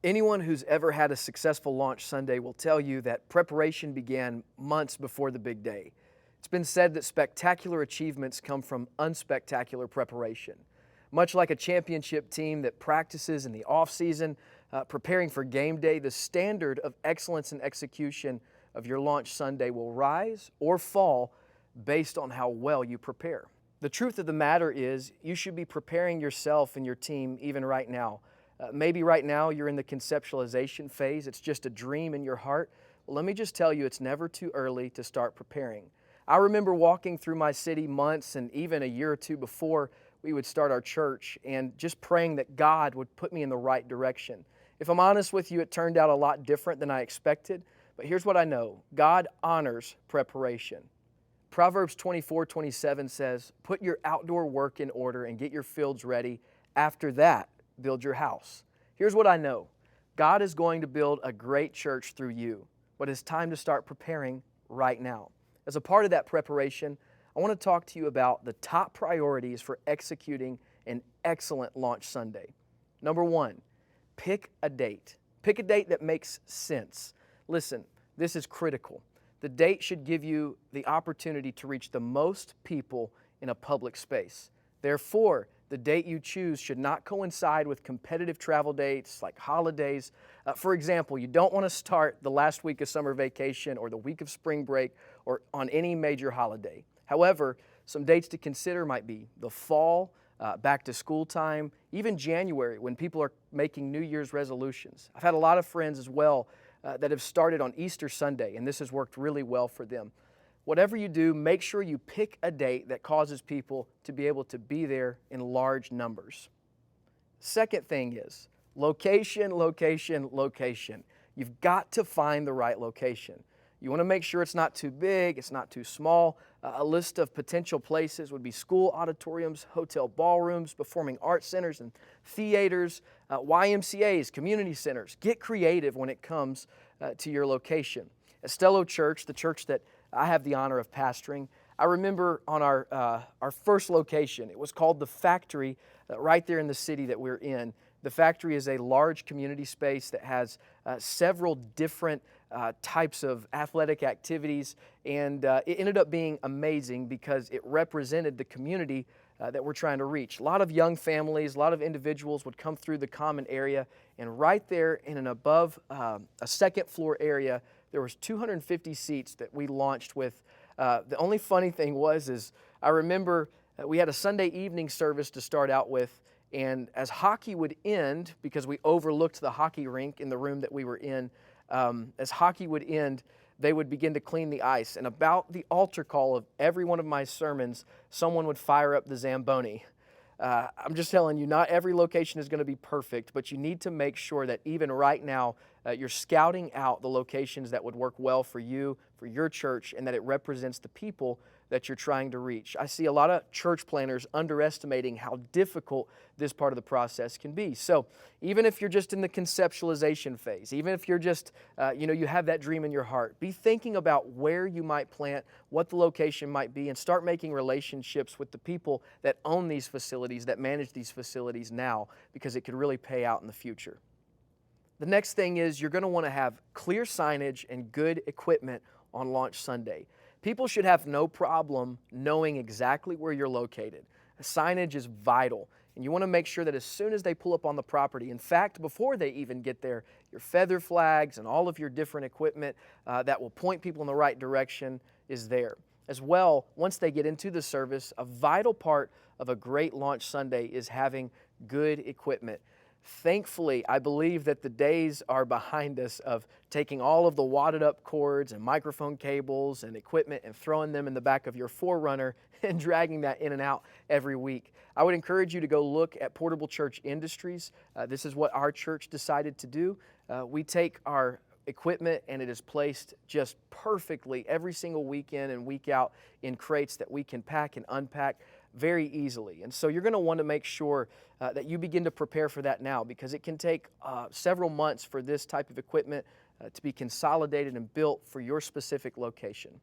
Anyone who's ever had a successful launch Sunday will tell you that preparation began months before the big day. It's been said that spectacular achievements come from unspectacular preparation. Much like a championship team that practices in the off-season, preparing for game day, the standard of excellence and execution of your launch Sunday will rise or fall based on how well you prepare. The truth of the matter is you should be preparing yourself and your team even right now. Maybe right now you're in the conceptualization phase. It's just a dream in your heart. Well, let me just tell you, it's never too early to start preparing. I remember walking through my city months and even a year or two before we would start our church and just praying that God would put me in the right direction. If I'm honest with you, it turned out a lot different than I expected, but here's what I know. God honors preparation. Proverbs 24:27 says, "Put your outdoor work in order and get your fields ready. After that, build your house." Here's what I know. God is going to build a great church through you, but it's time to start preparing right now. As a part of that preparation, I want to talk to you about the top priorities for executing an excellent launch Sunday. Number one, pick a date. Pick a date that makes sense. Listen, this is critical. The date should give you the opportunity to reach the most people in a public space. Therefore, the date you choose should not coincide with competitive travel dates like holidays. For example, you don't want to start the last week of summer vacation or the week of spring break or on any major holiday. However, some dates to consider might be the fall, back to school time, even January when people are making New Year's resolutions. I've had a lot of friends as well that have started on Easter Sunday, and this has worked really well for them. Whatever you do, make sure you pick a date that causes people to be able to be there in large numbers. Second thing is location, location, location. You've got to find the right location. You want to make sure it's not too big, it's not too small. A list of potential places would be school auditoriums, hotel ballrooms, performing arts centers and theaters, YMCAs, community centers. Get creative when it comes to your location. At Stello Church, the church that I have the honor of pastoring, I remember on our first location, it was called The Factory, right there in the city that we're in. The Factory is a large community space that has several different types of athletic activities, and it ended up being amazing because it represented the community that we're trying to reach. A lot of young families, a lot of individuals would come through the common area, and right there in an above a second floor area, there was 250 seats that we launched with. The only funny thing is I remember we had a Sunday evening service to start out with, and as hockey would end, because we overlooked the hockey rink in the room that we were in, as hockey would end, they would begin to clean the ice. And about the altar call of every one of my sermons, someone would fire up the Zamboni. I'm just telling you, not every location is going to be perfect, but you need to make sure that even right now, you're scouting out the locations that would work well for you, for your church, and that it represents the people that you're trying to reach. I see a lot of church planners underestimating how difficult this part of the process can be. So even if you're just in the conceptualization phase, even if you're just, you have that dream in your heart, be thinking about where you might plant, what the location might be, and start making relationships with the people that own these facilities, that manage these facilities now, because it could really pay out in the future. The next thing is you're going to want to have clear signage and good equipment on launch Sunday. People should have no problem knowing exactly where you're located. Signage is vital, and you want to make sure that as soon as they pull up on the property, in fact, before they even get there, your feather flags and all of your different equipment that will point people in the right direction is there. As well, once they get into the service, a vital part of a great launch Sunday is having good equipment. Thankfully, I believe that the days are behind us of taking all of the wadded up cords and microphone cables and equipment and throwing them in the back of your 4Runner and dragging that in and out every week. I would encourage you to go look at Portable Church Industries. This is what our church decided to do. We take our equipment and it is placed just perfectly every single week in and week out in crates that we can pack and unpack very easily. And so you're going to want to make sure that you begin to prepare for that now, because it can take several months for this type of equipment to be consolidated and built for your specific location.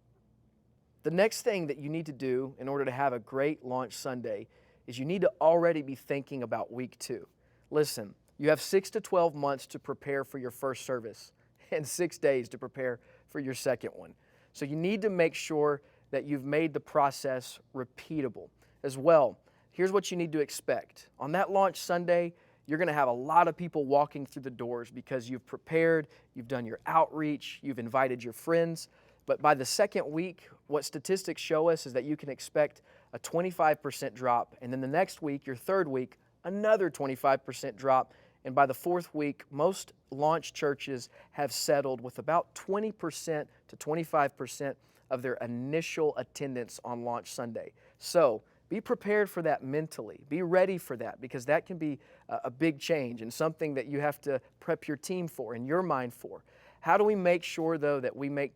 The next thing that you need to do in order to have a great launch Sunday is you need to already be thinking about week 2. Listen, You have 6 to 12 months to prepare for your first service and 6 days to prepare for your second one. So you need to make sure that you've made the process repeatable. As well, here's what you need to expect. On that launch Sunday, you're going to have a lot of people walking through the doors because you've prepared, you've done your outreach, you've invited your friends. But by the second week, what statistics show us is that you can expect a 25% drop. And then the next week, your third week, another 25% drop. And by the fourth week, most launch churches have settled with about 20% to 25% of their initial attendance on launch Sunday. So be prepared for that mentally. Be ready for that, because that can be a big change and something that you have to prep your team for and your mind for. How do we make sure, though, that we make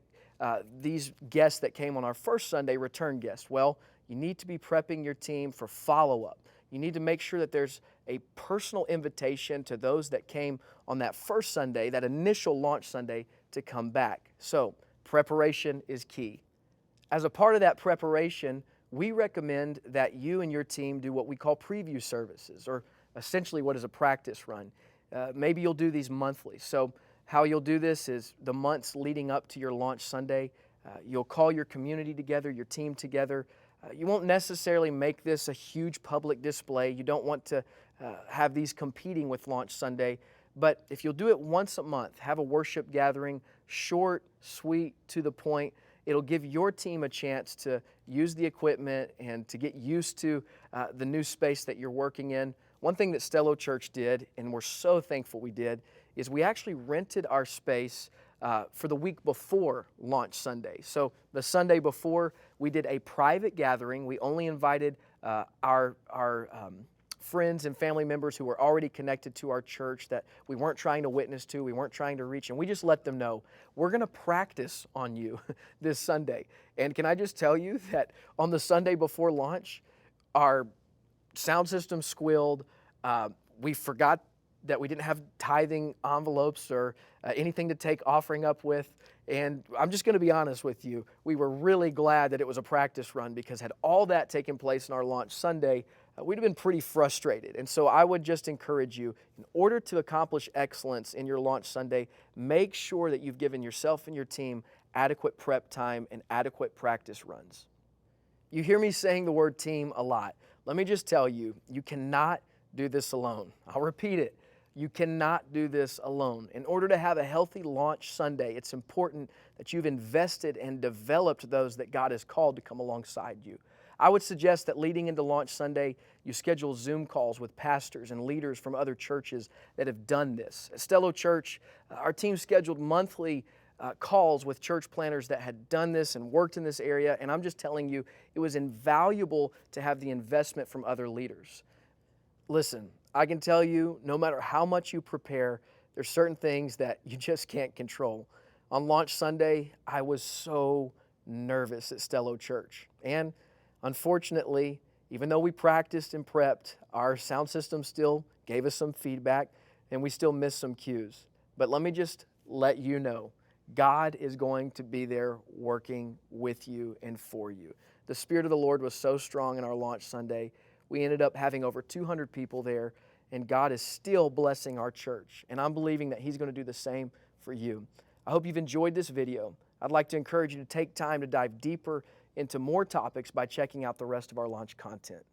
these guests that came on our first Sunday return guests? Well, you need to be prepping your team for follow-up. You need to make sure that there's a personal invitation to those that came on that first Sunday, that initial launch Sunday, to come back. So preparation is key. As a part of that preparation, we recommend that you and your team do what we call preview services, or essentially what is a practice run. Maybe you'll do these monthly. So how you'll do this is the months leading up to your launch Sunday, you'll call your community together, your team together. You won't necessarily make this a huge public display. You don't want to have these competing with launch Sunday. But if you'll do it once a month, have a worship gathering, short, sweet, to the point, it'll give your team a chance to use the equipment and to get used to the new space that you're working in. One thing that Stello Church did, and we're so thankful we did, is we actually rented our space for the week before launch Sunday. So the Sunday before, we did a private gathering. We only invited our friends and family members who were already connected to our church that we weren't trying to witness to, we weren't trying to reach, and we just let them know, we're going to practice on you this Sunday. And can I just tell you that on the Sunday before launch, our sound system squealed. We forgot that we didn't have tithing envelopes or anything to take offering up with. And I'm just going to be honest with you, we were really glad that it was a practice run, because had all that taken place in our launch Sunday, we'd have been pretty frustrated. And so I would just encourage you, in order to accomplish excellence in your launch Sunday, make sure that you've given yourself and your team adequate prep time and adequate practice runs. You hear me saying the word team a lot. Let me just tell you, you cannot do this alone. I'll repeat it. You cannot do this alone. In order to have a healthy launch Sunday, it's important that you've invested and developed those that God has called to come alongside you. I would suggest that leading into launch Sunday, you schedule Zoom calls with pastors and leaders from other churches that have done this. At Stello Church, our team scheduled monthly calls with church planners that had done this and worked in this area, and I'm just telling you, it was invaluable to have the investment from other leaders. Listen, I can tell you, no matter how much you prepare, there's certain things that you just can't control. On launch Sunday, I was so nervous at Stello Church. And unfortunately, even though we practiced and prepped, our sound system still gave us some feedback and we still missed some cues. But let me just let you know, God is going to be there working with you and for you. The Spirit of the Lord was so strong in our launch Sunday. We ended up having over 200 people there, and God is still blessing our church. And I'm believing that He's going to do the same for you. I hope you've enjoyed this video. I'd like to encourage you to take time to dive deeper into more topics by checking out the rest of our launch content.